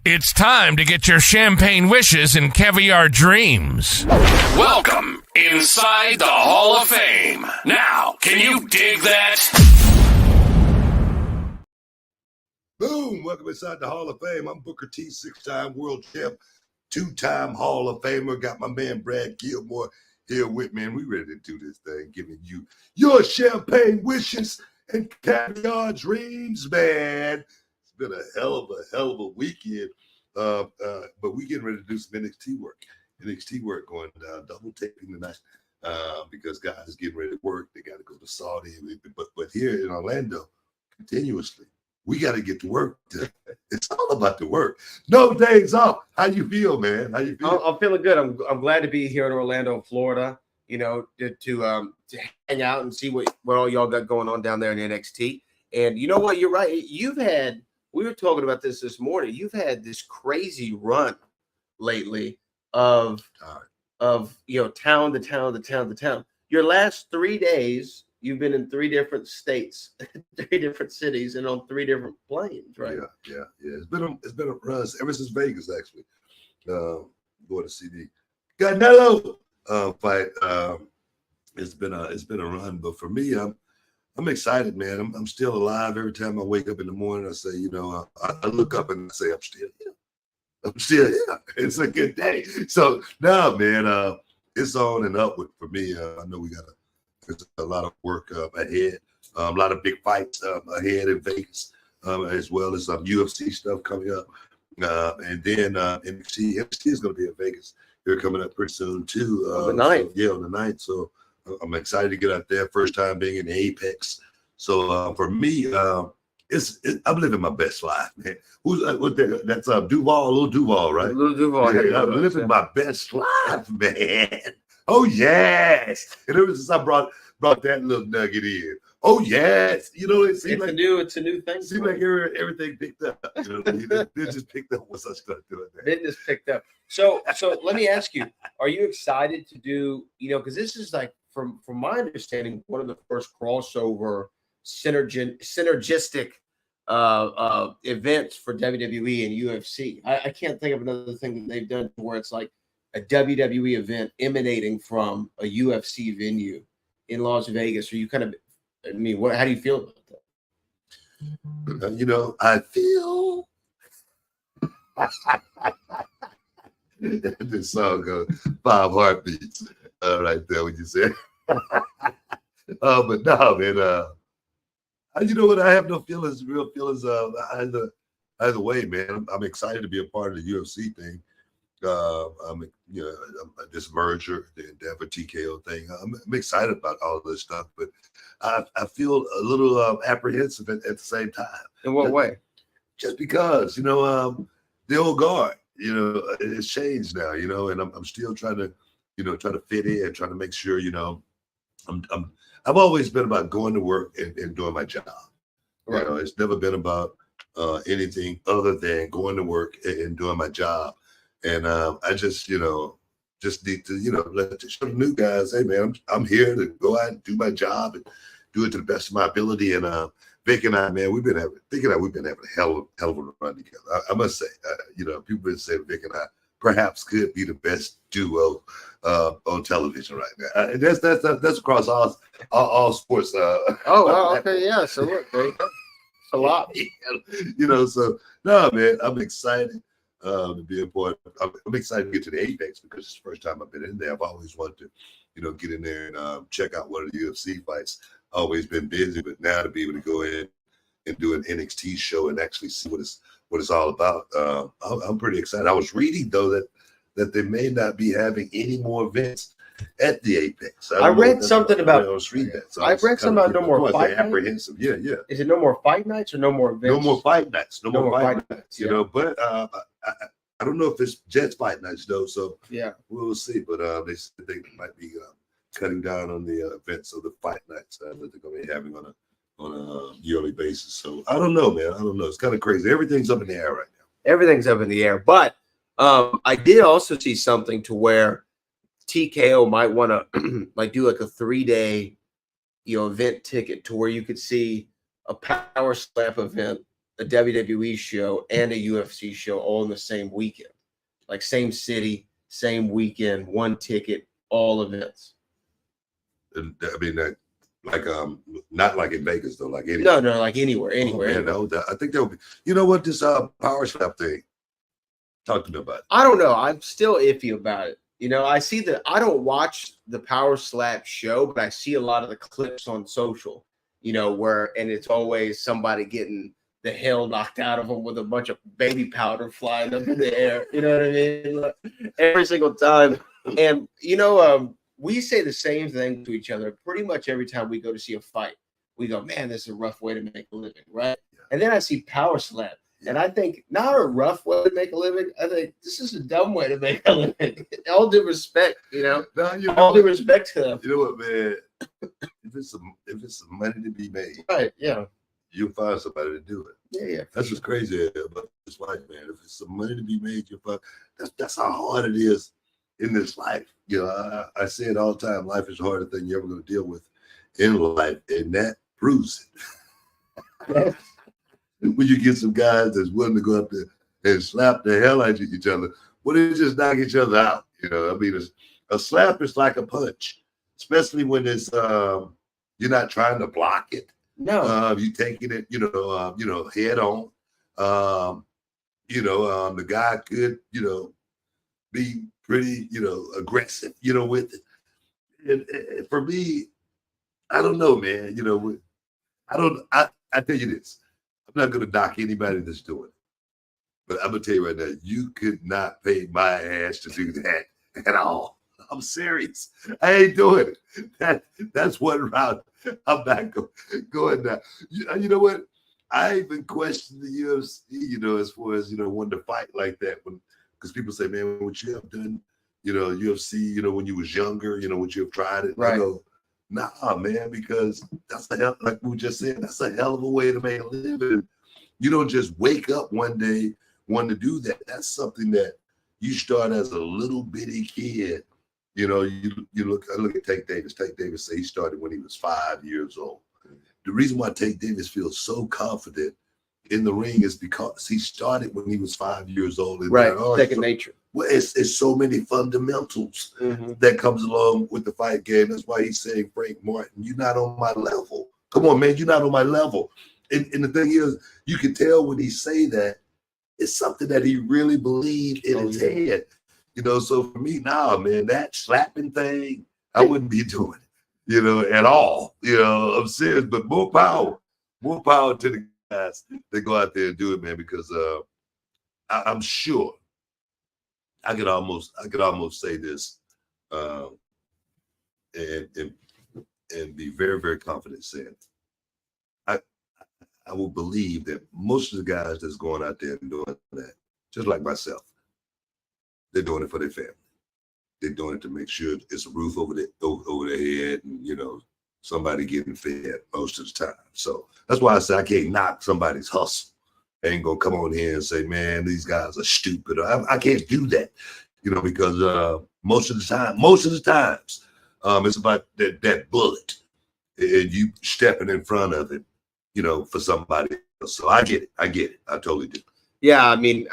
It's time to get your champagne wishes and caviar dreams. Welcome inside the Hall of Fame. Now, can you dig that? Boom! Welcome inside the Hall of Fame. I'm Booker T, 6-time world champ, 2-time Hall of Famer. Got my man Brad Gilmore here with me, and we ready to do this thing, giving you your champagne wishes and caviar dreams, man. It's been a hell of a weekend. But we getting ready to do some NXT work going down, double taping tonight because guys is getting ready to work. They got to go to Saudi, but here in Orlando, continuously, we got to get to work. It's all about the work. No days off. How you feel, man? How you feel? I'm feeling good. I'm glad to be here in Orlando, Florida. You know, to hang out and see what all y'all got going on down there in NXT. And you know what? You're right. We were talking about this morning. You've had this crazy run lately of town to town. Your last 3 days, you've been in 3 different states, 3 different cities, and on 3 different planes, right? Yeah. It's been a run ever since Vegas, actually. Going to see the Canelo fight. It's been a run, but for me, I'm excited, man. I'm still alive. Every time I wake up in the morning, I say, I look up and I say, I'm still here. I'm still here. It's a good day. So now, man, it's on and up for me. I know there's a lot of work ahead, a lot of big fights ahead in Vegas, as well as some UFC stuff coming up. And then NXT is going to be in Vegas. They're coming up pretty soon, too. On the 9th. On the 9th. So I'm excited to get out there. First time being in Apex. So for me, I'm living my best life, man. That's Duval, Lil Duval, right? Lil Duval. Yeah, I'm living my best life, man. Oh yes. And ever since I brought that little nugget in. Oh yes. It's a new thing. It seems like everything picked up. They just picked up once I started doing that. Business picked up. So let me ask you, are you excited to do, because this is like, from my understanding, one of the first crossover synergistic events for WWE and UFC. I can't think of another thing that they've done where it's like a WWE event emanating from a UFC venue in Las Vegas. Are you how do you feel about that? I feel this song goes 5 heartbeats right there when you said. But no, man. You know what? I have no real feelings either way, man. I'm excited to be a part of the UFC thing. This merger, the Endeavor TKO thing. I'm excited about all this stuff, but I feel a little apprehensive at the same time. In what way? Just because, the old guard, it's changed now, and I'm still trying to fit in, trying to make sure, I've always been about going to work and doing my job. Right. It's never been about anything other than going to work and doing my job. And I just need to, let show the new guys, hey man, I'm here to go out and do my job and do it to the best of my ability. And Vic and I, man, we've been having a hell of a run together. I must say, people been saying Vic and I perhaps could be the best duo on television right now. And that's across all sports. Okay, yeah. So look, it's a lot. So no, man, I'm excited to be a part. I'm excited to get to the Apex because it's the first time I've been in there. I've always wanted to, get in there and check out one of the UFC fights. Always been busy, but now to be able to go in and do an NXT show and actually see what it's all about, I'm pretty excited. I was reading though that they may not be having any more events at the Apex. I read something about. I was reading that. So I read something about no more fight nights. Apprehensive. Yeah. Is it no more fight nights or no more events? No more fight nights. No more fight nights. Yeah. But I don't know if it's Jets fight nights though. So yeah, we'll see. But they said they might be cutting down on the events of the fight nights that they're going to be having on a yearly basis. So I don't know, man. I don't know. It's kind of crazy. Everything's up in the air right now. Everything's up in the air. But I did also see something to where TKO might want to like do like a 3-day, event ticket to where you could see a Power Slap event, a WWE show, and a UFC show all in the same weekend, like same city, same weekend, one ticket, all events. And I mean, that like not like in Vegas though, like anywhere. No, like anywhere. Oh, man, I think that would be. You know what? This Power Slap thing. Talk to me about it. I don't know. I'm still iffy about it. I see that I don't watch the Power Slap show, but I see a lot of the clips on social, and it's always somebody getting the hell knocked out of them with a bunch of baby powder flying up in the air. You know what I mean? Like, every single time. And, we say the same thing to each other pretty much every time we go to see a fight. We go, man, this is a rough way to make a living, right? And then I see Power Slap. And I think not a rough way to make a living. I think this is a dumb way to make a living. All due respect, all due respect to them. You know what, man? If it's some money to be made, right? Yeah, you'll find somebody to do it. Yeah. That's what's crazy about this life, man. If it's some money to be made, you'll find. That's how hard it is in this life. I say it all the time. Life is the hardest thing you're ever going to deal with in life, and that proves it. When you get some guys that's willing to go up there and slap the hell out of each other, well, they just knock each other out. I mean, a slap is like a punch, especially when it's you're not trying to block it. No, you taking it, head on. The guy could, be pretty, aggressive, with it. And for me, I don't know, man. I tell you this. I'm not going to knock anybody that's doing it. But I'm going to tell you right now, you could not pay my ass to do that at all. I'm serious. I ain't doing it. That's one route. I'm not going now. You know what? I even questioned the UFC, as far as, wanting to fight like that. Because people say, man, what you have done, UFC, when you was younger, would you have tried it? Right. I go, nah, man, because that's like we just said, that's a hell of a way to make a living. You don't just wake up one day wanting to do that. That's something that you start as a little bitty kid. You look. I look at Tank Davis. Tank Davis say he started when he was 5 years old. The reason why Tank Davis feels so confident in the ring is because he started when he was 5 years old. And right, second nature. Well, it's so many fundamentals that comes along with the fight game. That's why he's saying, Frank Martin, you're not on my level. Come on, man, you're not on my level. And the thing is, you can tell when he say that, it's something that he really believed in his head. So for me, man, that slapping thing, I wouldn't be doing it, at all. I'm serious, but more power to the guys that go out there and do it, man, because I'm sure I could almost say this and be very, very confident saying I will believe that most of the guys that's going out there and doing that, just like myself, they're doing it for their family. They're doing it to make sure it's a roof over their head and, somebody getting fed most of the time. So that's why I say I can't knock somebody's hustle. I ain't going to come on here and say, man, these guys are stupid. I can't do that, because most of the times, it's about that bullet and you stepping in front of it, for somebody else. So I get it. I totally do. Yeah, I mean,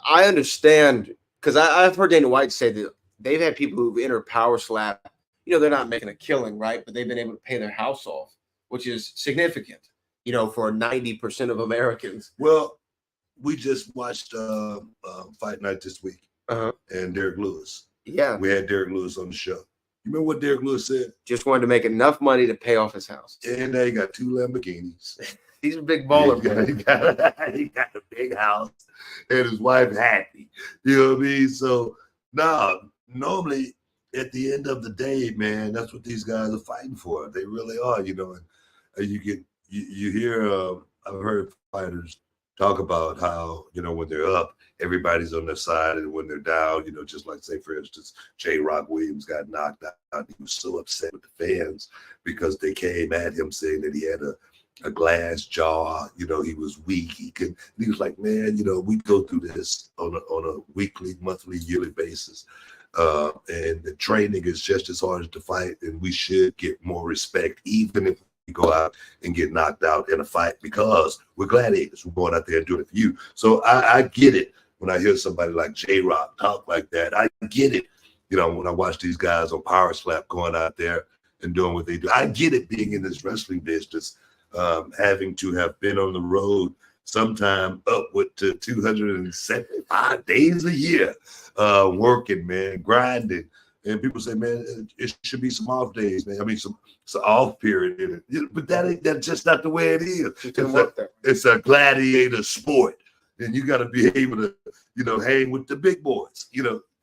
I understand because I've heard Dana White say that they've had people who've entered Power Slap. They're not making a killing, right? But they've been able to pay their house off, which is significant, for 90% of Americans. Well, we just watched Fight Night this week and Derek Lewis. Yeah. We had Derek Lewis on the show. You remember what Derek Lewis said? Just wanted to make enough money to pay off his house. And now he got 2 Lamborghinis. He's a big baller. He got a big house and his wife happy. You know what I mean? So, normally at the end of the day, man, that's what these guys are fighting for. They really are, And you hear, I've heard fighters talk about how, when they're up, everybody's on their side, and when they're down, just like, say, for instance, J. Rock Williams got knocked out. He was so upset with the fans because they came at him saying that he had a glass jaw, he was weak. He was like, man, we go through this on a weekly, monthly, yearly basis. And the training is just as hard as the fight, and we should get more respect, even if we go out and get knocked out in a fight, because we're gladiators. We're going out there and doing it for you. So I get it when I hear somebody like J-Rock talk like that. I get it, when I watch these guys on Power Slap going out there and doing what they do. I get it being in this wrestling business, having to have been on the road sometime upward to 275 days a year, working, man, grinding. And people say, man, it should be some off days, man. I mean, some off period in it. But that's just not the way it is. It's a gladiator sport. And you got to be able to, hang with the big boys.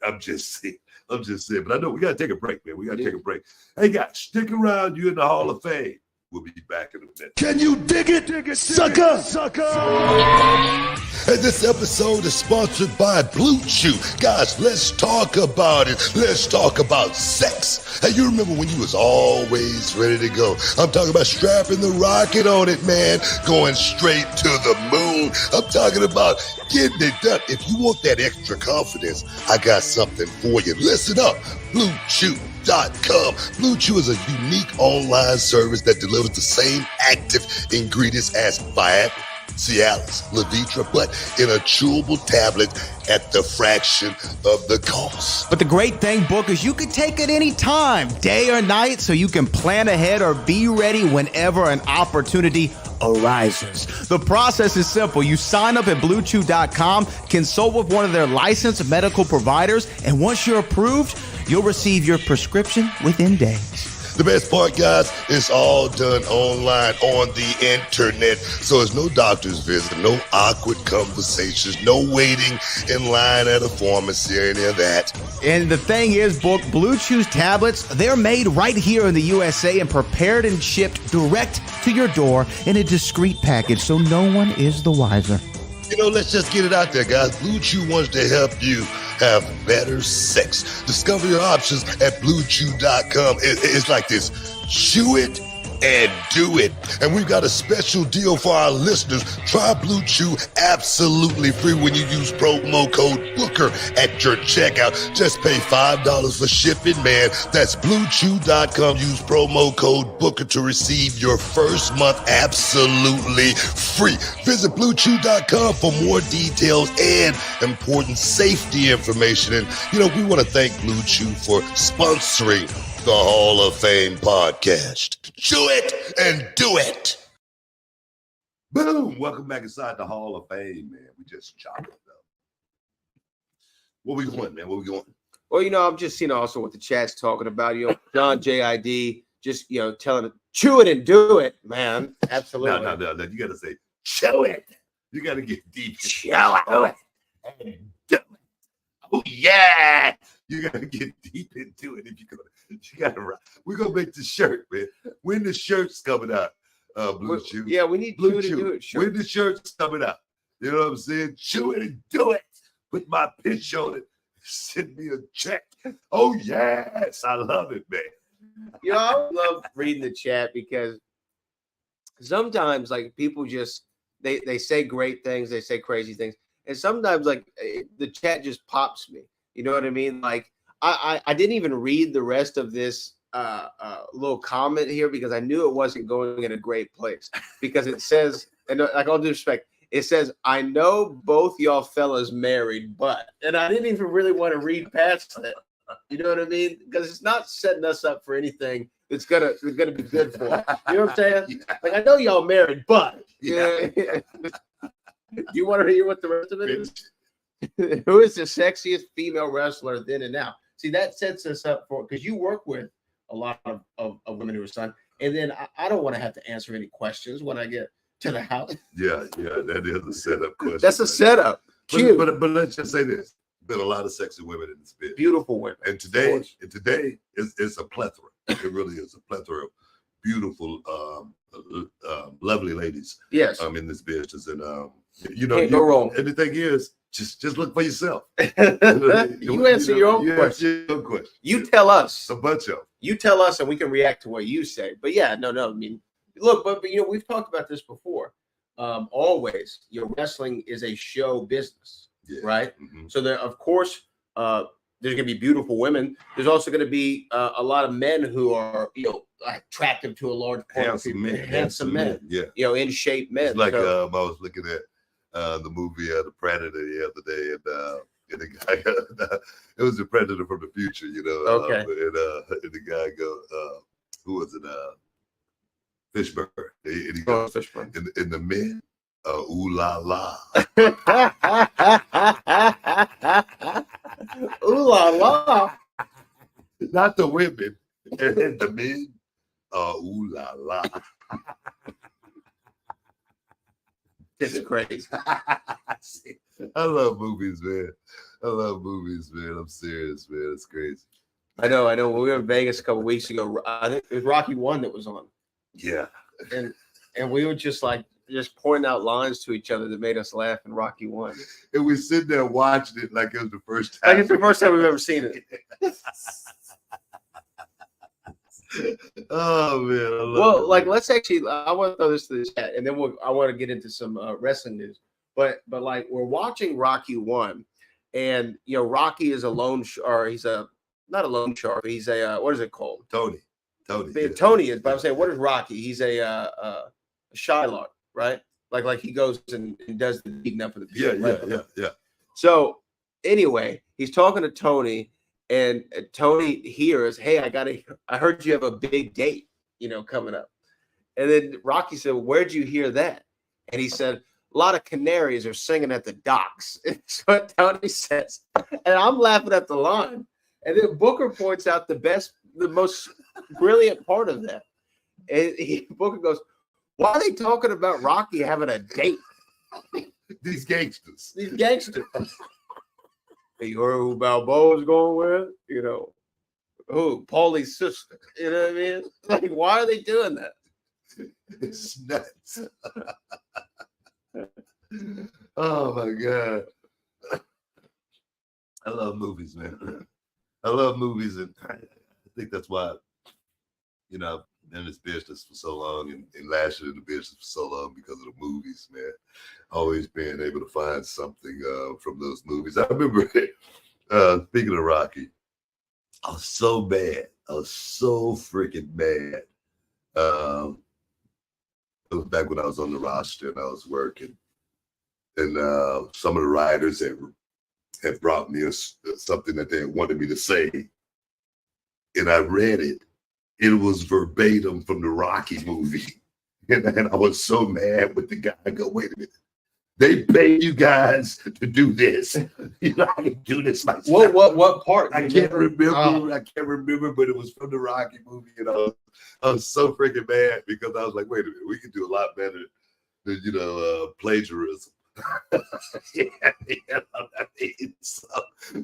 I'm just saying. But I know we got to take a break, man. We got to take a break. Hey, guys, stick around. You're in the Hall of Fame. We'll be back in a minute. Can you dig it, sucker? And this episode is sponsored by Blue Chew. Guys, let's talk about it. Let's talk about sex. Hey, you remember when you was always ready to go? I'm talking about strapping the rocket on it, man. Going straight to the moon. I'm talking about getting it done. If you want that extra confidence, I got something for you. Listen up. BlueChew.com. Blue Chew is a unique online service that delivers the same active ingredients as Viagra, Cialis, Levitra, but in a chewable tablet at the fraction of the cost. But the great thing, Book, is you can take it any time, day or night, so you can plan ahead or be ready whenever an opportunity arises. The process is simple. You sign up at BlueChew.com, consult with one of their licensed medical providers, and once you're approved, you'll receive your prescription within days. The best part, guys, it's all done online on the internet. So there's no doctor's visit, no awkward conversations, no waiting in line at a pharmacy or any of that. And the thing is, Book, Blue Chew's tablets, they're made right here in the USA and prepared and shipped direct to your door in a discreet package, so no one is the wiser. Let's just get it out there, guys. Blue Chew wants to help you have better sex. Discover your options at BlueChew.com. It's like this. Chew it and do it. And we've got a special deal for our listeners. Try Blue Chew absolutely free when you use promo code Booker at your checkout. Just pay $5 for shipping, man. That's BlueChew.com. Use promo code Booker to receive your first month absolutely free. Visit BlueChew.com for more details and important safety information. And, we want to thank Blue Chew for sponsoring the Hall of Fame podcast. Chew it and do it. Boom! Welcome back inside the Hall of Fame, man. We just chopped it up. What we going, man? What we going? Well, I'm just, also what the chat's talking about. John JID just, telling it, chew it and do it, man. Absolutely. No. You got to say, chew it. You got to get deep. Chew it and do it. Oh, yeah. You got to get deep into it if you're going to. You got to rock. We're going to make the shirt, man. When the shirt's coming out, Blue Chew. Yeah, we need Blue Chew to do it. Sure. When the shirt's coming out. You know what I'm saying? Chew it and do it. Put my pitch on it. Send me a check. Oh, yes. I love it, man. I love reading the chat because sometimes, people just, they say great things. They say crazy things. And sometimes, the chat just pops me. You know what I mean? I didn't even read the rest of this little comment here because I knew it wasn't going in a great place because it says, and all due respect, it says, I know both y'all fellas married, but, and I didn't even really want to read past it. You know what I mean? Because it's not setting us up for anything that's gonna be good for us. You know what I'm saying? I know y'all married, but yeah. You want to hear what the rest of it is? Who is the sexiest female wrestler then and now? See, that sets us up for, because you work with a lot of women who are son, and then I don't want to have to answer any questions when I get to the house. Yeah, that is a setup question. That's a setup. Cute. But let's just say this. Been a lot of sexy women in this business. Beautiful women. And today it's a plethora. It really is a plethora of beautiful, lovely ladies. Yes. In this business. And can't go wrong. And the thing is, just look for yourself. You answer your own question. You tell us. A bunch of. You tell us, and we can react to what you say. But yeah, no. I mean, look, but we've talked about this before. Always, wrestling is a show business, right? Mm-hmm. So there, of course, there's going to be beautiful women. There's also going to be a lot of men who are, attractive to a large part of people. Handsome men. Yeah. In shape men. It's like I was looking at the movie The Predator the other day, and the guy, it was the Predator from the future, Okay. And the guy who was it? Fishburne. And he goes, Fishburne. And the men, ooh la la. Ooh la la. Not the women, and the men, ooh la la. It's crazy. I love movies, man. I'm serious, man. It's crazy. I know. When we were in Vegas a couple weeks ago, I think it was Rocky 1 that was on. Yeah. And we were just pointing out lines to each other that made us laugh in Rocky 1. And we sit there watching it like it was the first time. Like it's the first time we've ever seen it. Oh man, I love it. Let's actually. I want to throw this to the chat, and then I want to get into some wrestling news. But we're watching Rocky 1, and Rocky is a loan or he's not a loan shark. He's a what is it called? Tony. Tony is. But I'm saying, what is Rocky? He's a Shylock, right? Like he goes and does the beating up of the people. Yeah. So anyway, he's talking to Tony. And Tony hears, hey, I heard you have a big date, coming up. And then Rocky said, well, where'd you hear that? And he said, a lot of canaries are singing at the docks. It's what Tony says. And I'm laughing at the line. And then Booker points out the most brilliant part of that. And Booker goes, why are they talking about Rocky having a date? These gangsters. You heard who Balboa's going with? Who? Paulie's sister. You know what I mean? Like, why are they doing that? It's nuts. Oh my God. I love movies, man. I love movies, and I think that's why, I've been in this business for so long and lasted in the business for so long because of the movies, man. Always being able to find something from those movies. I remember, speaking of Rocky, I was so bad. I was so freaking bad. It was back when I was on the roster and I was working. And some of the writers had brought me something that they wanted me to say. And I read it. It was verbatim from the Rocky movie. And I was so mad with the guy. I go, wait a minute. They pay you guys to do this. I can do this myself. What part? I can't remember, but it was from the Rocky movie. And I was so freaking mad because I was like, wait a minute, we could do a lot better than, plagiarism.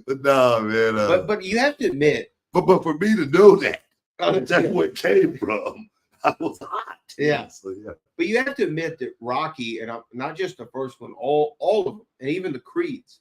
But no, man. But you have to admit. But for me to know that, that's where it came from. I was hot. Yeah. So, yeah. But you have to admit that Rocky, and not just the first one, all of them, and even the Creeds,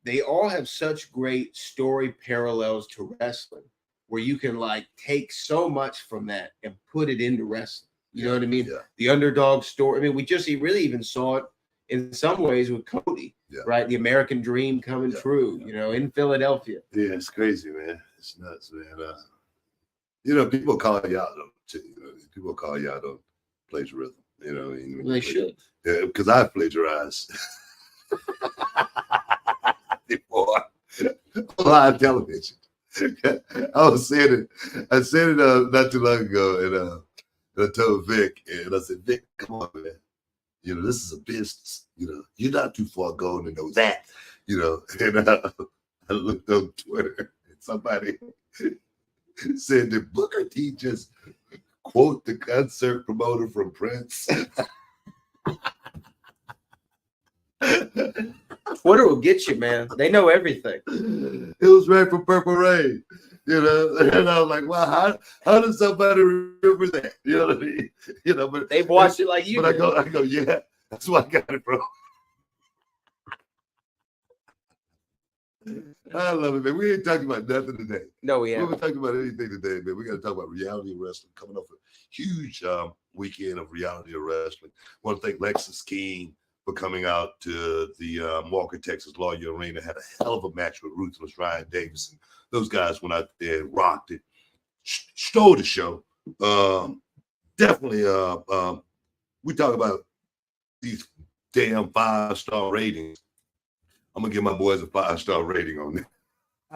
they all have such great story parallels to wrestling where you can take so much from that and put it into wrestling. You know what I mean? Yeah. The underdog story. I mean, we really even saw it in some ways with Cody, right? The American dream coming true, in Philadelphia. Yeah, it's crazy, man. It's nuts, man. People call you out on people call you out on plagiarism. They should. Yeah, because I plagiarized before on live television. I said it not too long ago, and I told Vic, and I said, Vic, come on, man. This is a business. You're not too far gone to know that. And I looked on Twitter, and somebody said that Booker T just quote the concert promoter from Prince. Twitter will get you, man. They know everything. It was right from Purple Rain, and I was like, wow, how does somebody remember that? You know what I mean? But they've watched it like you. But I go, yeah, that's where I got it from. I love it, man. We ain't talking about nothing today. No, we haven't. haven't. We're talking about anything today, man. We got to talk about reality of wrestling coming off a huge weekend of reality of wrestling. I want to thank Lexus King for coming out to the Walker, Texas Lawyer Arena. Had a hell of a match with Ruthless Ryan Davison. Those guys went out there and rocked it, stole the show. Definitely, we talk about these damn 5-star ratings. I'm gonna give my boys a 5-star rating on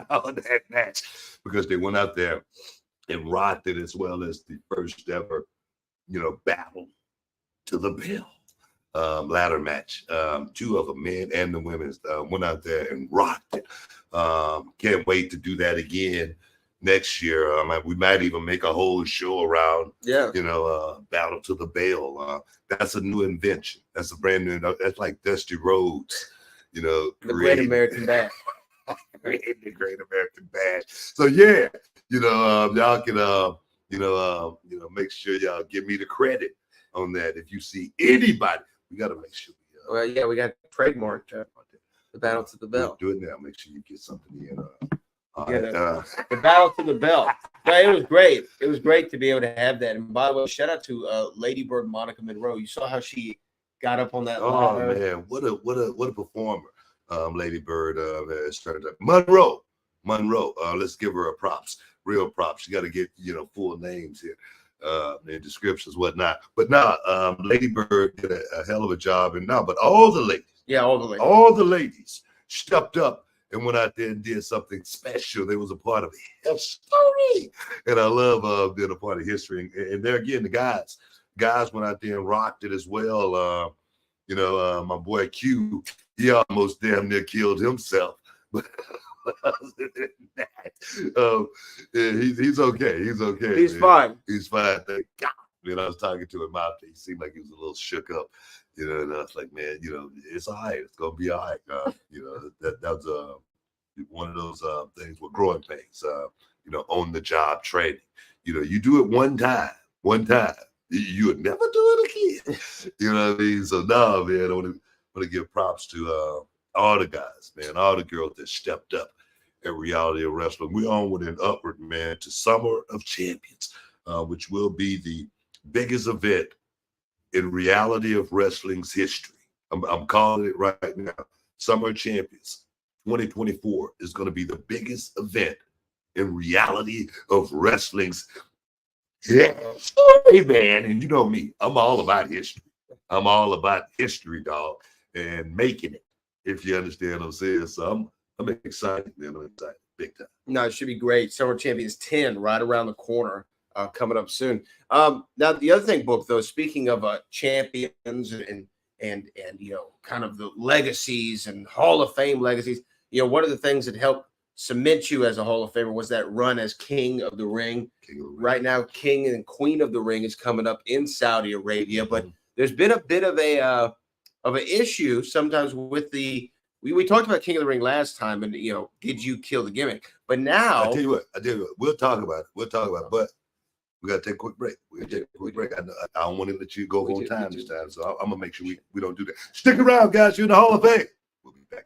that match because they went out there and rocked it, as well as the first ever, battle to the bell ladder match. Two of the men and the women went out there and rocked it. Can't wait to do that again next year. We might even make a whole show around, battle to the bell. That's a new invention. That's a brand new. That's like Dusty Rhodes, the Great American Bash. The Great American Bash. So yeah, y'all can make sure y'all give me the credit on that. If you see anybody, we got to make sure. We got trademark the battle to the bell. Do it now. Make sure you get something in. The battle to the bell. It was great. It was great to be able to have that. And by the way, shout out to Lady Bird Monica Monroe. You saw how she got up on that ladder. Oh man, what a performer. Lady Bird has turned up. Monroe. Let's give her a props. Real props. You got to get full names here. And descriptions, whatnot. But now, Lady Bird did a hell of a job. And now, but all the ladies stepped up and went out there and did something special. They was a part of history. And I love being a part of history. And there again, the guys went out there and rocked it as well. My boy Q, he almost damn near killed himself. But other than that, he's okay. He's okay. He's fine. He's fine. Thank God. I was talking to him out there. He seemed like he was a little shook up, and I was like, man, it's all right. It's gonna be all right. That was one of those things with growing pains. On the job training. You do it one time. You would never do it again. You know what I mean? So now, man, I want to give props to all the guys, man, all the girls that stepped up at Reality of Wrestling. We're onward and upward, man, to Summer of Champions, which will be the biggest event in Reality of Wrestling's history. I'm calling it right now. Summer of Champions 2024 is going to be the biggest event in Reality of Wrestling's history, man. And you know me, I'm all about history. I'm all about history, dog, and making it, if you understand what I'm saying. So I'm excited, man. I'm excited, big time. No, it should be great. Summer Champions 10 right around the corner, coming up soon. Now the other thing, Book, though, speaking of champions and kind of the legacies and Hall of Fame legacies, one of the things that helped cement you as a Hall of Famer was that run as King of the Ring. Right now, King and Queen of the Ring is coming up in Saudi Arabia, but there's been a bit of an issue sometimes with the. We talked about King of the Ring last time, and did you kill the gimmick? But now, I tell you what, we'll talk about it. But we got to take a quick break. I don't want to let you go on time this time, so I'm gonna make sure we don't do that. Stick around, guys. You're in the Hall of Fame. We'll be back.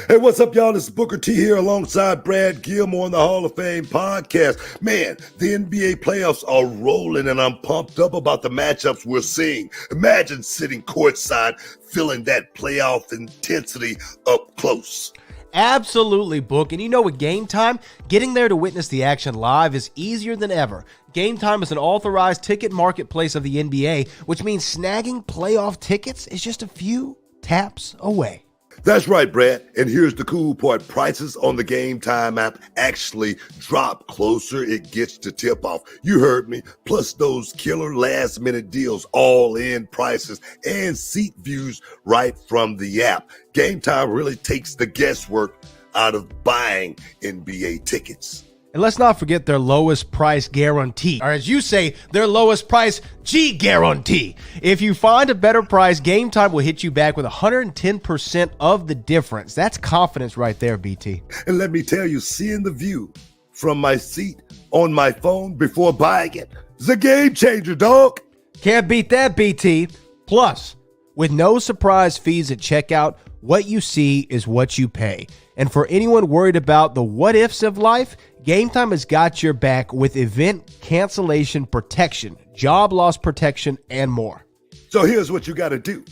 Hey, what's up, y'all? This is Booker T here alongside Brad Gilmore on the Hall of Fame podcast. Man, the NBA playoffs are rolling, and I'm pumped up about the matchups we're seeing. Imagine sitting courtside, feeling that playoff intensity up close. Absolutely, Book. And with Game Time, getting there to witness the action live is easier than ever. Game Time is an authorized ticket marketplace of the NBA, which means snagging playoff tickets is just a few taps away. That's right, Brad. And here's the cool part. Prices on the Game Time app actually drop closer it gets to tip off. You heard me. Plus those killer last minute deals, all in prices and seat views right from the app. Game Time really takes the guesswork out of buying NBA tickets. And let's not forget their lowest price guarantee, or as you say, their lowest price G guarantee. If you find a better price, Game Time will hit you back with 110% of the difference. That's confidence right there, BT. And let me tell you, seeing the view from my seat on my phone before buying it is a game changer, dog. Can't beat that, BT. Plus, with no surprise fees at checkout, what you see is what you pay. And for anyone worried about the what ifs of life, Game Time has got your back with event cancellation protection, job loss protection, and more. So here's what you got to do.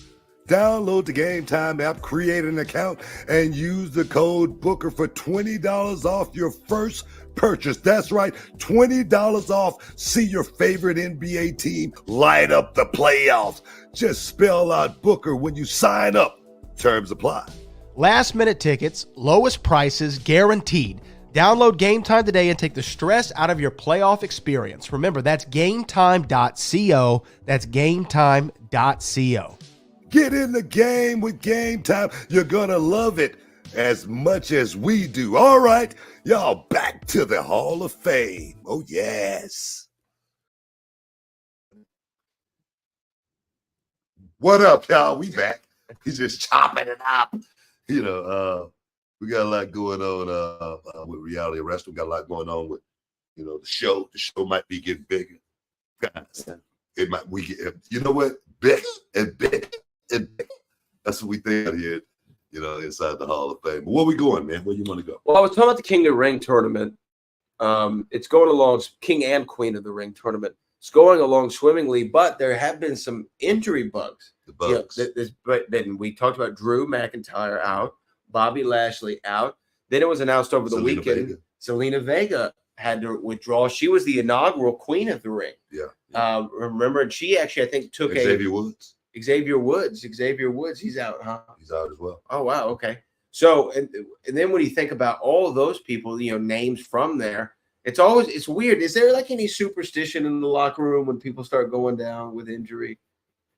Download the Game Time app, create an account, and use the code Booker for $20 off your first purchase. That's right, $20 off. See your favorite NBA team light up the playoffs. Just spell out Booker when you sign up. Terms apply. Last minute tickets, lowest prices guaranteed. Download Game Time today and take the stress out of your playoff experience. Remember, that's gametime.co. That's gametime.co. Get in the game with Game Time. You're going to love it as much as we do. All right, y'all, back to the Hall of Fame. Oh, yes. What up, y'all? We back. He's just chopping it up. You know, we got a lot going on with Reality Wrestling. We got a lot going on with, you know, the show. The show might be getting bigger. Guys, it might, you know what? Bigger and bigger and bigger. That's what we think out here, you know, inside the Hall of Fame. But where we going, man? Where you want to go? Well, I was talking about the King of the Ring tournament. It's going along, King and Queen of the Ring tournament. It's going along swimmingly, but there have been some injury bugs. The bugs. But then we talked about Drew McIntyre out, Bobby Lashley out. Then it was announced over the weekend, Zelina Vega had to withdraw. She was the inaugural Queen of the Ring. Yeah. Remember, and she actually, I think, took Xavier Woods. Xavier Woods, he's out, huh? He's out as well. Oh, wow. Okay. So, and then when you think about all of those people, you know, names from there, it's weird. Is there like any superstition in the locker room when people start going down with injury?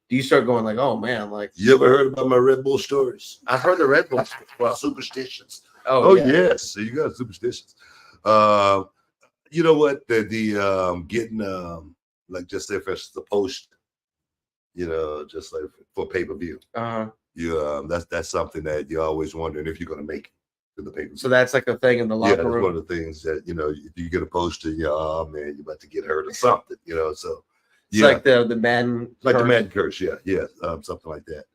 Do you start going like, oh man, like, You ever heard about my Red Bull stories? I've heard the Red Bull. Well, superstitions. Oh yeah. Yes. So you got superstitions. You know what? The getting like, just say for the post, you know, just like for pay-per-view. You that's something that you're always wondering if you're gonna make it to the pay-per-view. So that's like a thing in the locker That's room. one of the things that, you know, if you get a poster, oh man, you're about to get hurt or something, you know. So It's like the man, like curse. the man curse, something like that.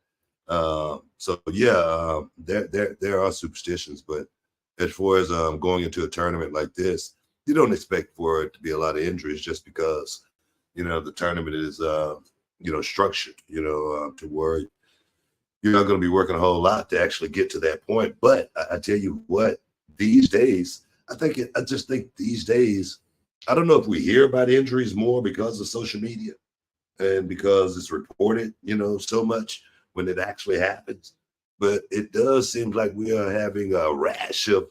There are superstitions, but as far as going into a tournament like this, you don't expect for it to be a lot of injuries just because, you know, the tournament is you know, structured, you know, to where you're not going to be working a whole lot to actually get to that point. But I tell you what, these days, I just think these days, I don't know if we hear about injuries more because of social media and because it's reported, you know, so much when it actually happens. But it does seem like we are having a rash of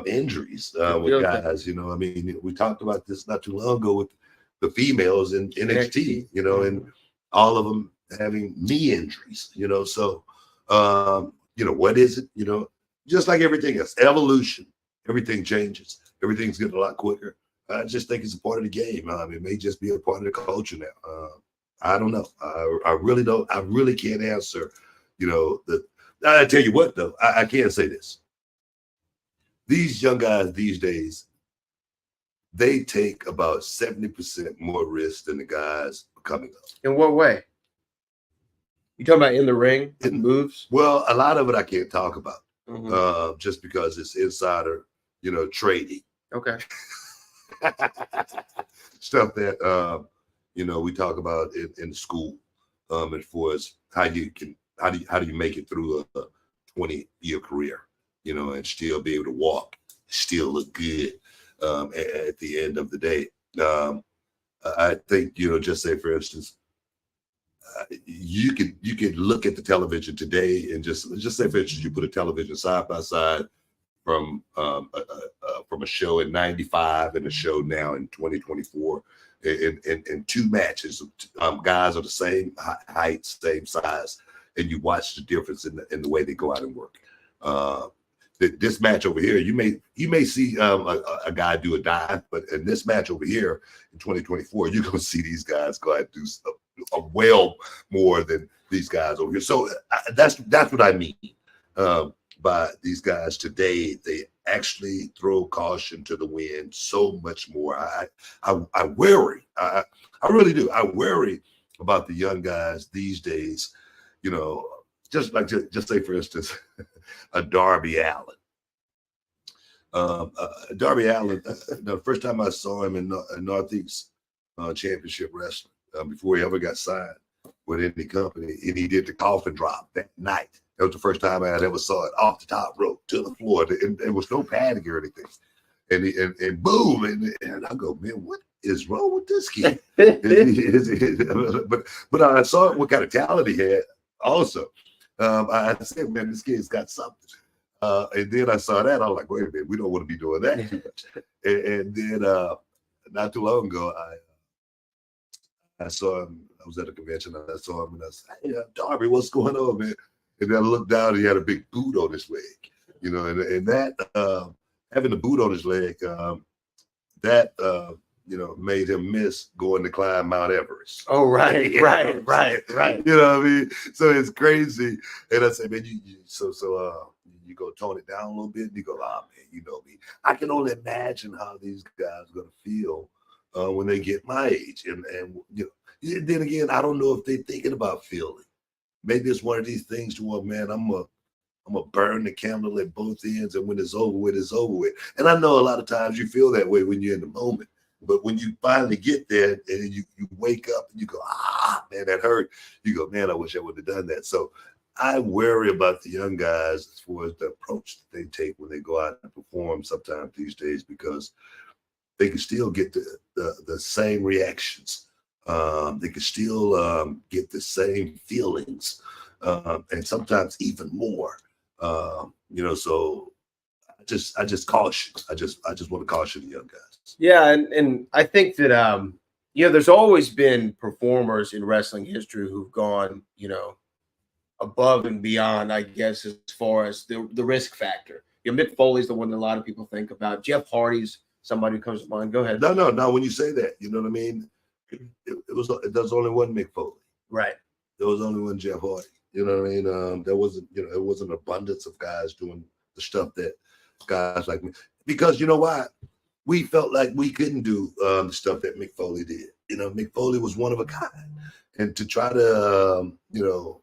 injuries with guys. You know, I mean, we talked about this not too long ago with the females in NXT, you know, and all of them having knee injuries, you know. So, you know, what is it? You know, just like everything else, evolution, everything changes. Everything's getting a lot quicker. I just think it's a part of the game. It may just be a part of the culture now. I don't know. I really don't. I really can't answer, you know, I tell you what, though, I can say this. These young guys these days, they take about 70% more risk than the guys coming up. In what way? You talking about in the ring, moves? Well, a lot of it I can't talk about, just because it's insider, you know, trading. Okay. Stuff that you know, we talk about in school, as far as how do you make it through a 20-year career, you know, and still be able to walk, still look good at the end of the day. I think, you know, just say for instance, you could look at the television today and just say for instance, you put a television side by side from a show in '95 and a show now in 2024, in two matches, guys are the same height, same size, and you watch the difference in the way they go out and work. This match over here, you may see a guy do a dive, but in this match over here in 2024, you're gonna see these guys go out and do a well more than these guys over here. So that's what I mean. By these guys today, they actually throw caution to the wind so much more. I worry. I really do. I worry about the young guys these days. You know, just say for instance, a Darby Allin. Darby Allin. The first time I saw him in Northeast Championship Wrestling, before he ever got signed, with any company, and he did the coffin drop that night. That was the first time I had ever saw it off the top rope to the floor. And there was no padding or anything. And boom, and I go, man, what is wrong with this kid? but I saw what kind of talent he had also. I said, man, this kid's got something. And then I saw that. I was like, wait a minute, we don't want to be doing that too much. And then not too long ago, I saw him. I was at a convention and I saw him and I said, hey, Darby, what's going on, man? And then I looked down and he had a big boot on his leg, you know, and that having the boot on his leg, that you know, made him miss going to climb Mount Everest. Oh, right. You know what I mean? So it's crazy. And I said, man, you go tone it down a little bit, and you go, man, you know me. I can only imagine how these guys are gonna feel when they get my age. And you know, then again, I don't know if they're thinking about feeling. Maybe it's one of these things to where, man, I'm gonna burn the candle at both ends, and when it's over with, it's over with. And I know a lot of times you feel that way when you're in the moment. But when you finally get there and you wake up and you go, man, that hurt. You go, man, I wish I would have done that. So I worry about the young guys as far as the approach that they take when they go out and perform sometimes these days, because they can still get the same reactions. They can still get the same feelings, and sometimes even more. You know, so I just caution. I just want to caution the young guys. Yeah, and I think that you know, there's always been performers in wrestling history who've gone, you know, above and beyond, I guess, as far as the risk factor. You know, Mick Foley's the one that a lot of people think about. Jeff Hardy's somebody who comes to mind. Go ahead. No. When you say that, you know what I mean? There's only one Mick Foley. Right. There was only one Jeff Hardy. You know what I mean? There wasn't, you know, it was an abundance of guys doing the stuff that guys like me. Because you know why? We felt like we couldn't do the stuff that Mick Foley did. You know, Mick Foley was one of a kind. And to try to, you know,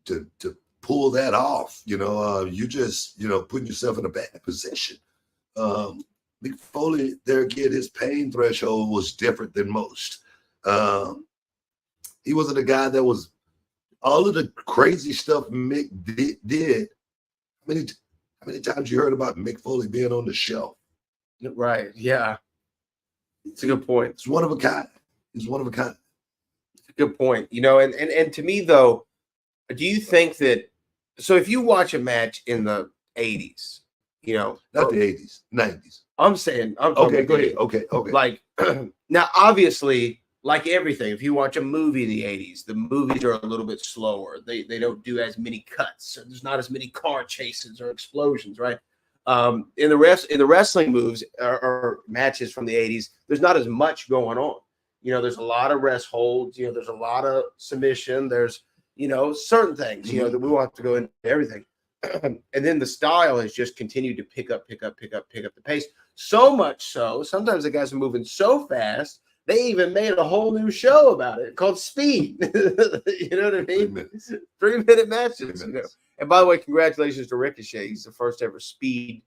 to pull that off, you know, you just, you know, putting yourself in a bad position. Mick Foley, there again, his pain threshold was different than most. He wasn't a guy that was all of the crazy stuff Mick did. How many times you heard about Mick Foley being on the shelf? Right. Yeah. It's a good point. It's one of a kind. It's one of a kind. It's a good point. You know, and to me though, do you think that, so if you watch a match in the 80s, you know, not the 80s, 90s. I'm okay, go ahead. Okay. Like now, obviously, like everything, if you watch a movie in the 80s, the movies are a little bit slower. They don't do as many cuts. So there's not as many car chases or explosions, right? In the wrestling moves or matches from the 80s, there's not as much going on. You know, there's a lot of rest holds. You know, there's a lot of submission. There's, you know, certain things. You know, that we won't have to go into everything. And then the style has just continued to pick up the pace. So much so, sometimes the guys are moving so fast, they even made a whole new show about it called Speed. You know what I mean? 3-minute matches. You know? And by the way, congratulations to Ricochet. He's the first ever Speed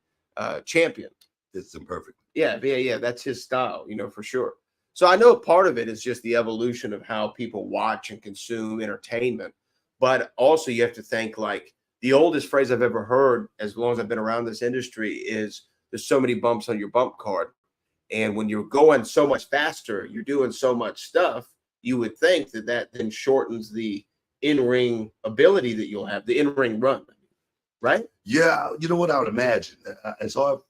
champion. It's imperfect. Yeah. That's his style, you know, for sure. So I know part of it is just the evolution of how people watch and consume entertainment. But also you have to think, like, the oldest phrase I've ever heard, as long as I've been around this industry, is there's so many bumps on your bump card. And when you're going so much faster, you're doing so much stuff, you would think that then shortens the in-ring ability that you'll have, the in-ring run, right? Yeah, you know what I would imagine. It's hard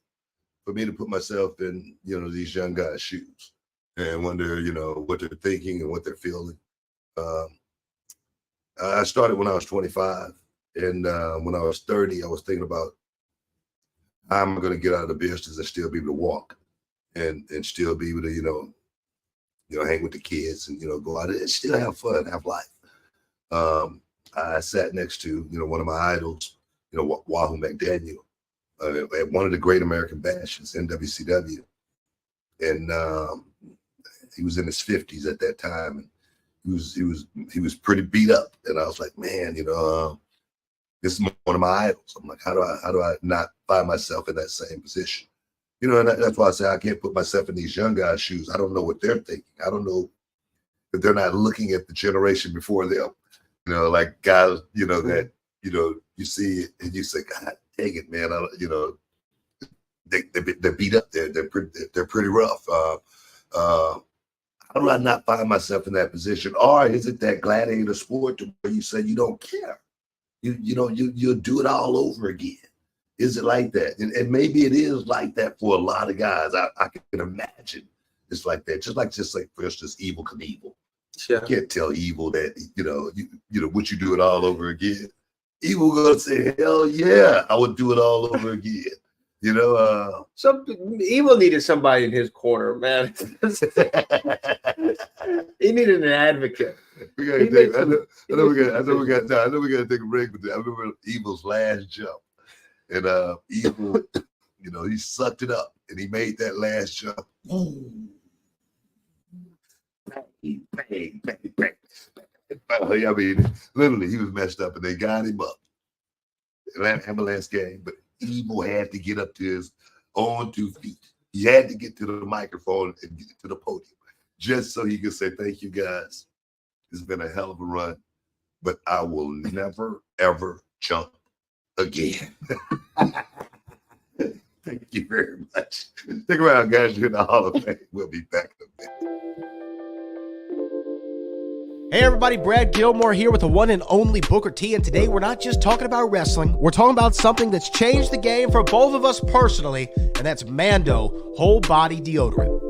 for me to put myself in, you know, these young guys' shoes and wonder, you know, what they're thinking and what they're feeling. I started when I was 25. And when I was 30, I was thinking about how I'm going to get out of the business and still be able to walk and still be able to, you know, hang with the kids and, you know, go out and still have fun, have life. I sat next to, you know, one of my idols, you know, Wahoo McDaniel, at one of the great American bashes, NWCW. And he was in his 50s at that time. And he was pretty beat up. And I was like, man, you know, this is one of my idols. I'm like, how do I not find myself in that same position? You know, and that's why I say I can't put myself in these young guys' shoes. I don't know what they're thinking. I don't know that they're not looking at the generation before them. You know, like guys, you know, that, you know, you see it and you say, God dang it, man. They're beat up. They're pretty rough. How do I not find myself in that position? Or is it that gladiator sport to where you say you don't care? You'll do it all over again. Is it like that? And maybe it is like that for a lot of guys. I can imagine it's like that. Just like for instance, Evel Knievel. Yeah. You can't tell Evel that would you do it all over again? Evel gonna say, hell yeah, I would do it all over again. You know, Evel needed somebody in his corner, man. He needed an advocate. I know we got to take a break, but I remember Evel's last jump. And Evel, you know, he sucked it up and he made that last jump. Bang, bang, bang, bang. I mean, literally, he was messed up and they got him up. Ambulance game, but Evel had to get up to his own 2 feet. He had to get to the microphone and get to the podium just so he could say, thank you guys. It's been a hell of a run, but I will never, ever jump again. Thank you very much. Stick around, guys. You're in the Hall of Fame. We'll be back in a bit. Hey everybody, Brad Gilmore here with the one and only Booker T, and today we're not just talking about wrestling, we're talking about something that's changed the game for both of us personally, and that's Mando Whole Body Deodorant.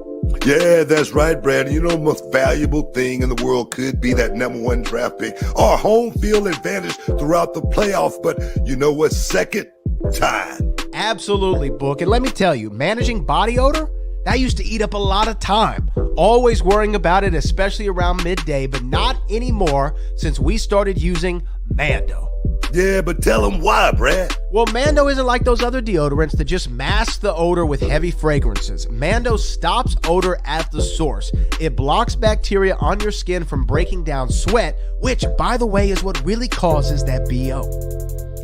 Yeah, that's right, Brad. You know, the most valuable thing in the world could be that #1 draft pick or home field advantage throughout the playoffs. But you know what's second? Time. Absolutely, Book. And let me tell you, managing body odor, that used to eat up a lot of time. Always worrying about it, especially around midday, but not anymore since we started using Mando. Yeah, but tell them why, Brad. Well, Mando isn't like those other deodorants that just mask the odor with heavy fragrances. Mando stops odor at the source. It blocks bacteria on your skin from breaking down sweat, which, by the way, is what really causes that BO.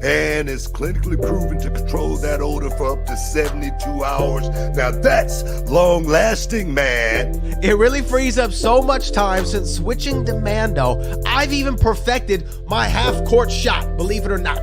And it's clinically proven to control that odor for up to 72 hours. Now that's long-lasting, man. It really frees up so much time since switching to Mando. I've even perfected my half-court shot, believe it or not.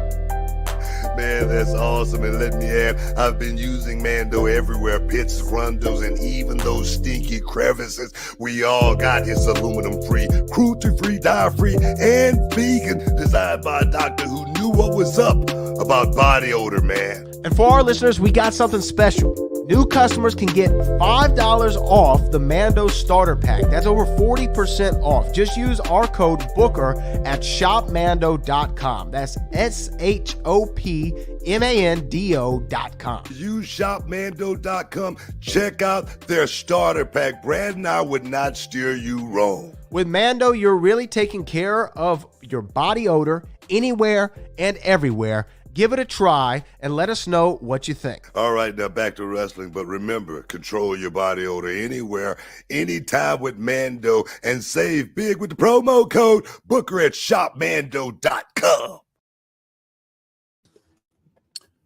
Man, that's awesome. And let me add, I've been using Mando everywhere. Pits, grundles, and even those stinky crevices. We all got his aluminum-free, cruelty-free, dye-free, and vegan. Designed by a doctor who knew what was up about body odor, man. And for our listeners, we got something special. New customers can get $5 off the Mando starter pack. That's over 40% off. Just use our code BOOKER at shopmando.com. That's SHOPMANDO.com. Use shopmando.com. Check out their starter pack. Brad and I would not steer you wrong. With Mando, you're really taking care of your body odor anywhere and everywhere. Give it a try and let us know what you think. All right, now back to wrestling. But remember, control your body odor anywhere, anytime with Mando, and save big with the promo code Booker at shopmando.com.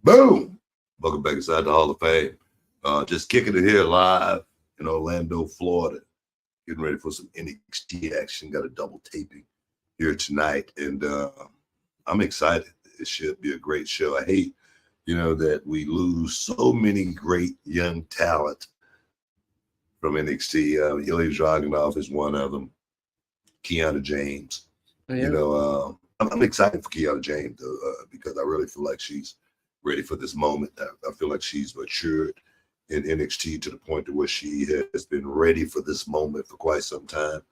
Boom. Welcome back inside the Hall of Fame. Just kicking it here live in Orlando, Florida. Getting ready for some NXT action. Got a double taping here tonight. And I'm excited. It should be a great show. I hate, that we lose so many great young talent from NXT. Ilya Dragunov is one of them. Kiana James. Yeah. I'm excited for Kiana James though, because I really feel like she's ready for this moment. I feel like she's matured in NXT to the point to where she has been ready for this moment for quite some time.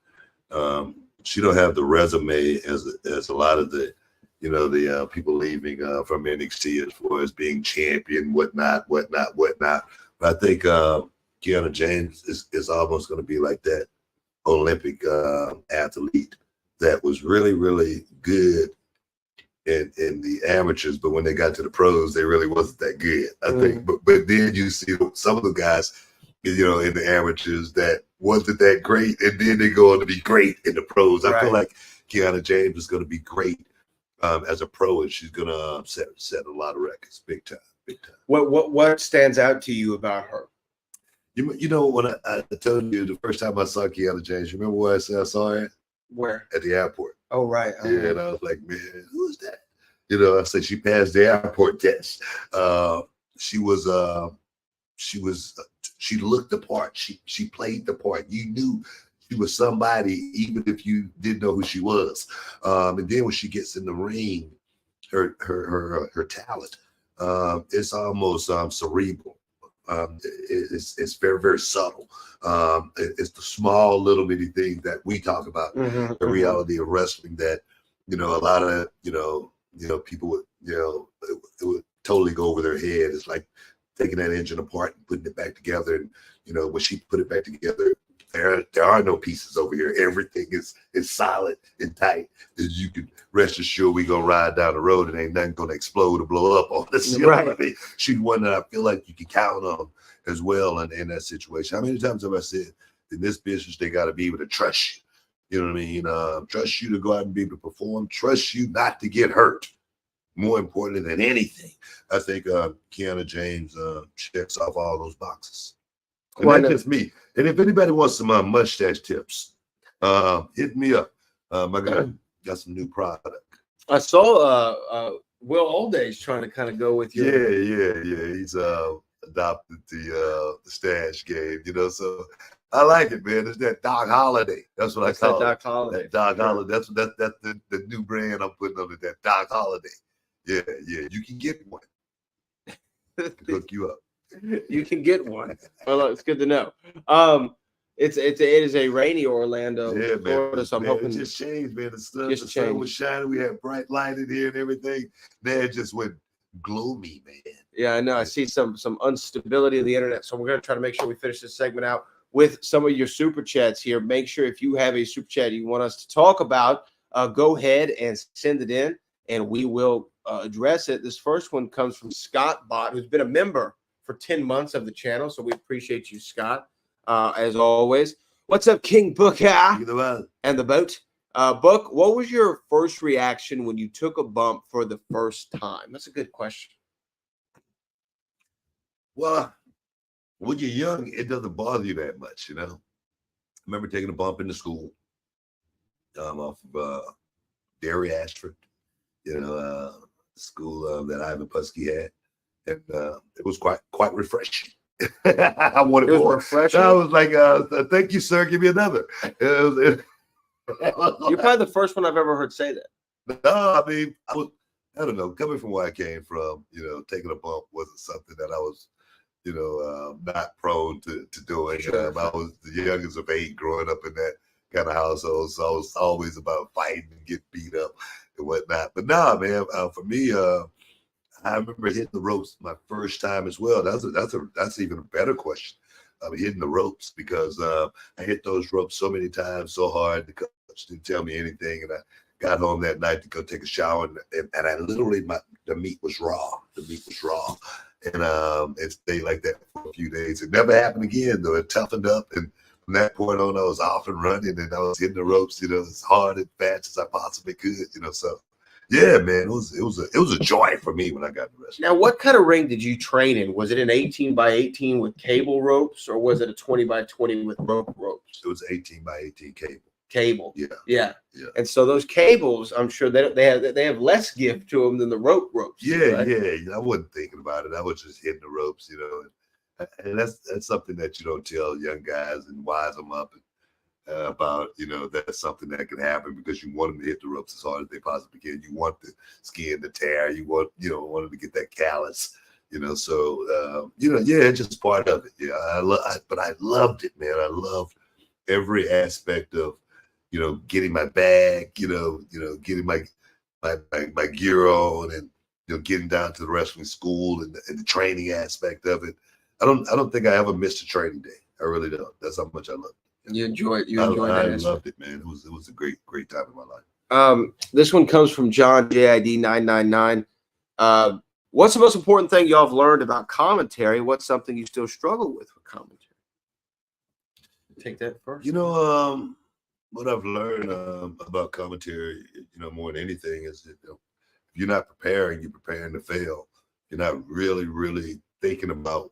She don't have the resume as a lot of the the people leaving from NXT as far as being champion, whatnot. But I think Kiana James is almost going to be like that Olympic athlete that was really, really good in the amateurs, but when they got to the pros, they really wasn't that good, I think. But then you see some of the guys, in the amateurs that wasn't that great, and then they go on to be great in the pros. Right. I feel like Kiana James is going to be great as a pro, and she's going to set a lot of records, big time. What stands out to you about her? You know when I told you the first time I saw Kiana James, you remember where I said I saw her Where? at the airport? Oh, right. Yeah, and I was like, man, who's that? You know, I said she passed the airport test. She was she looked the part. She played the part. You knew she was somebody, even if you didn't know who she was. And then when she gets in the ring, her talent, it's almost cerebral. It's very, very subtle. It's the small little bitty things that we talk about, the reality of wrestling that, a lot of, people would, it would totally go over their head. It's like taking that engine apart and putting it back together. And, when she put it back together, there are no pieces over here. Everything is solid and tight. And you can rest assured we gonna ride down the road and ain't nothing gonna explode or blow up on us. Right. What I mean? She's one that I feel like you can count on as well in that situation. How many times have I said in this business they got to be able to trust you? You know what I mean? Trust you to go out and be able to perform. Trust you not to get hurt. More importantly than anything, I think Kiana James checks off all those boxes. And that's just me. And if anybody wants some mustache tips, hit me up. I got some new product. I saw Will Olday's trying to kind of go with you. Yeah. He's adopted the stash game, so I like it, man. It's that Doc Holiday. That's what I call it. Doc Holiday. That Doc Holiday. That's the new brand I'm putting on it, that Doc Holiday. Yeah. You can get one. Hook you up. You can get one. Well, it's good to know. It is a rainy Orlando, yeah, Florida, man. so I'm Man, hoping it just changed, man. The sun was shining. We had bright light in here and everything. Then it just went gloomy, man. Yeah, I know. I see some instability of the internet, so we're going to try to make sure we finish this segment out with some of your super chats here. Make sure if you have a super chat you want us to talk about, go ahead and send it in, and we will address it. This first one comes from Scott Bott, who's been a member for 10 months of the channel, so we appreciate you, Scott, as always. What's up, King Booker and the boat? Book, what was your first reaction when you took a bump for the first time? That's a good question. Well, when you're young, it doesn't bother you that much, I remember taking a bump into school off of Derry Ashford, school that Ivan Putski had. And it was quite refreshing. I wanted more. Refreshing? I was like, thank you, sir. Give me another. You're probably the first one I've ever heard say that. No, I mean, I don't know. Coming from where I came from, taking a bump wasn't something that I was, not prone to doing. Sure. I was the youngest of 8 growing up in that kind of household. So I was always about fighting and get beat up and whatnot. But nah, man, for me, I remember hitting the ropes my first time as well. That's even a better question. Hitting the ropes because I hit those ropes so many times, so hard. The coach didn't tell me anything, and I got home that night to go take a shower, and I literally the meat was raw. The meat was raw, and it stayed like that for a few days. It never happened again though. It toughened up, and from that point on, I was off and running, and I was hitting the ropes, as hard and fast as I possibly could, So. Yeah, man, it was a joy for me when I got the wrestling. Now, what kind of ring did you train in? Was it an 18 by 18 with cable ropes, or was it a 20 by 20 with rope ropes? It was 18 by 18 cable. Cable. Yeah. And so those cables, I'm sure they have less give to them than the ropes. Yeah, right? yeah. I wasn't thinking about it. I was just hitting the ropes, And that's something that you don't tell young guys and wise them up about, that's something that can happen because you want them to hit the ropes as hard as they possibly can. You want the skin to tear. You want them to get that callus, So, it's just part of it. Yeah, but I loved it, man. I loved every aspect of, getting my bag, getting my gear on, and getting down to the wrestling school and the training aspect of it. I don't think I ever missed a training day. I really don't. That's how much I love it. You enjoyed that. I loved it, man. It was a great time in my life. This one comes from John JID 999. What's the most important thing y'all have learned about commentary? What's something you still struggle with commentary? Take that first. What I've learned about commentary, more than anything, is that if you're not preparing, you're preparing to fail. You're not really, really thinking about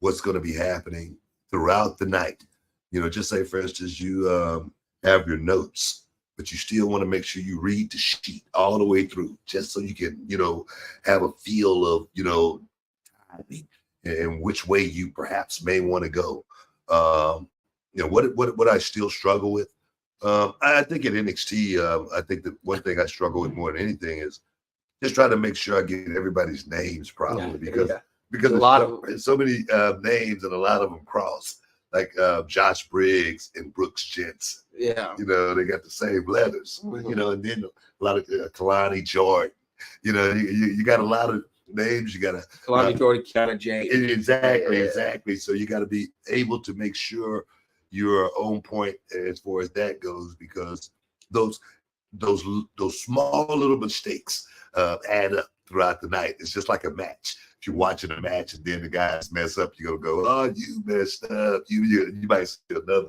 what's going to be happening throughout the night. Just say, for instance, you have your notes, but you still want to make sure you read the sheet all the way through, just so you can, have a feel of, timing and which way you perhaps may want to go. What I still struggle with, I think at NXT, I think that one thing I struggle with more than anything is just trying to make sure I get everybody's names properly, because a lot of so many names, and a lot of them cross, like Josh Briggs and Brooks Jensen. Yeah, they got the same letters. Mm-hmm. And then a lot of Kalani Jordan. You got a lot of names. You got to Kalani Jordan, Kiana Jay. Exactly. So you got to be able to make sure you're on point as far as that goes, because those small little mistakes add up throughout the night. It's just like a match. If you're watching a match and then the guys mess up, you're gonna go, "Oh, you messed up." You might say another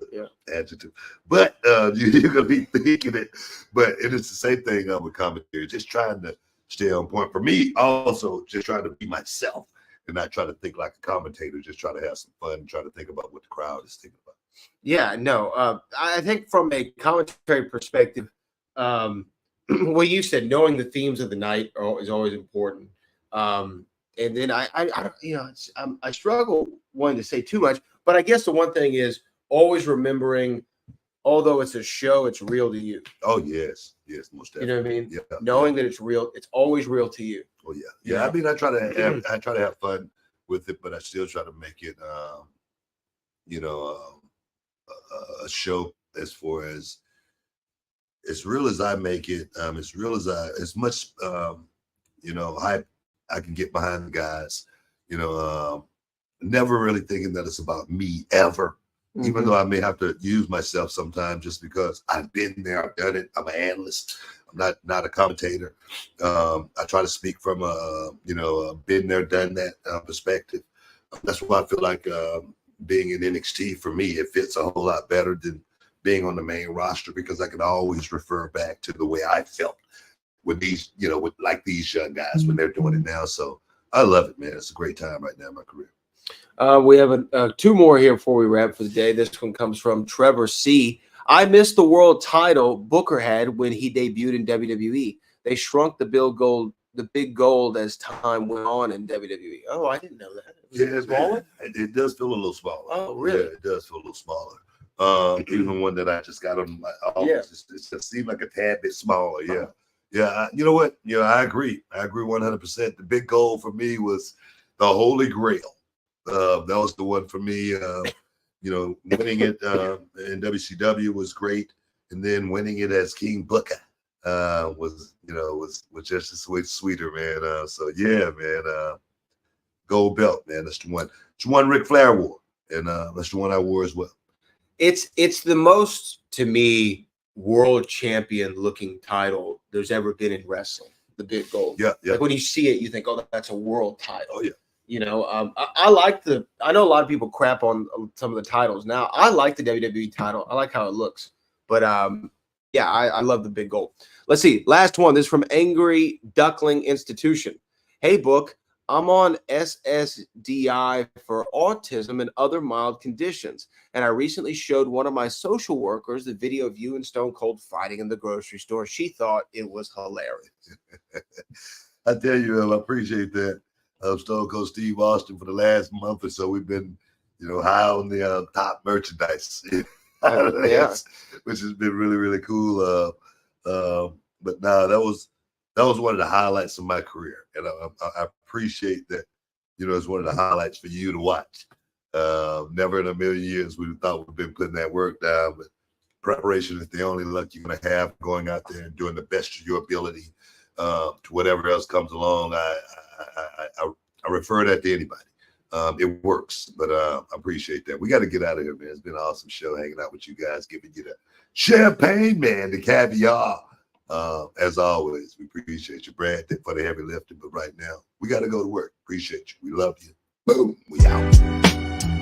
adjective, but you're gonna be thinking it. But it is the same thing with commentary. Just trying to stay on point. For me, also, just trying to be myself and not try to think like a commentator. Just try to have some fun and try to think about what the crowd is thinking about. Yeah, no. I think from a commentary perspective, well, you said knowing the themes of the night is always important. And then I struggle wanting to say too much, but I guess the one thing is always remembering, although it's a show, it's real to you. Oh yes, most definitely. You know what I mean? Yeah. Knowing that it's real, it's always real to you. Oh yeah. I mean, I try to have fun with it, but I still try to make it, a show as far as real as I make it. As much hype I can get behind the guys. Never really thinking that it's about me ever. Mm-hmm. Even though I may have to use myself sometimes, just because I've been there, I've done it. I'm an analyst. I'm not a commentator. I try to speak from a been there, done that perspective. That's why I feel like being in NXT, for me, it fits a whole lot better than being on the main roster, because I can always refer back to the way I felt with these, with these young guys when they're doing it now. So I love it, man. It's a great time right now in my career. We have two more here before we wrap for the day. This one comes from Trevor C. I missed the world title Booker had when he debuted in WWE. They shrunk the big gold as time went on in WWE. Oh, I didn't know that. Yeah, smaller? It does feel a little smaller. Oh, really? Yeah, it does feel a little smaller. Even one that I just got on my office, it just seemed like a tad bit smaller. Yeah. Yeah, you know what? Yeah, I agree. I agree 100%. The big goal for me was the Holy Grail. That was the one for me. Winning it in WCW was great, and then winning it as King Booker was just a sweeter, man. So yeah, man. Gold belt, man. That's the one. It's the one Ric Flair wore, and that's the one I wore as well. It's the most, to me, world champion looking title there's ever been in wrestling. The big gold. Yeah. Like when you see it, you think, oh, that's a world title. Oh yeah. I like I know a lot of people crap on some of the titles. Now, I like the WWE title. I like how it looks. But I love the big gold. Let's see. Last one. This is from Angry Duckling Institution. Hey, Book. I'm on SSDI for autism and other mild conditions, and I recently showed one of my social workers the video of you and Stone Cold fighting in the grocery store. She thought it was hilarious. I tell you, I appreciate that. Stone Cold Steve Austin, for the last month or so, we've been, high on the top merchandise, which has been really, really cool. But no, that was one of the highlights of my career, and I appreciate that. It's one of the highlights for you to watch. Never in a million years we thought we've been putting that work down, but preparation is the only luck you're going to have, going out there and doing the best of your ability to whatever else comes along. I refer that to anybody. It works, but I appreciate that. We got to get out of here, man. It's been an awesome show hanging out with you guys, giving you the champagne, man, the caviar. As always, we appreciate you, Brad, for the heavy lifting. But right now, we got to go to work. Appreciate you. We love you. Boom. We out.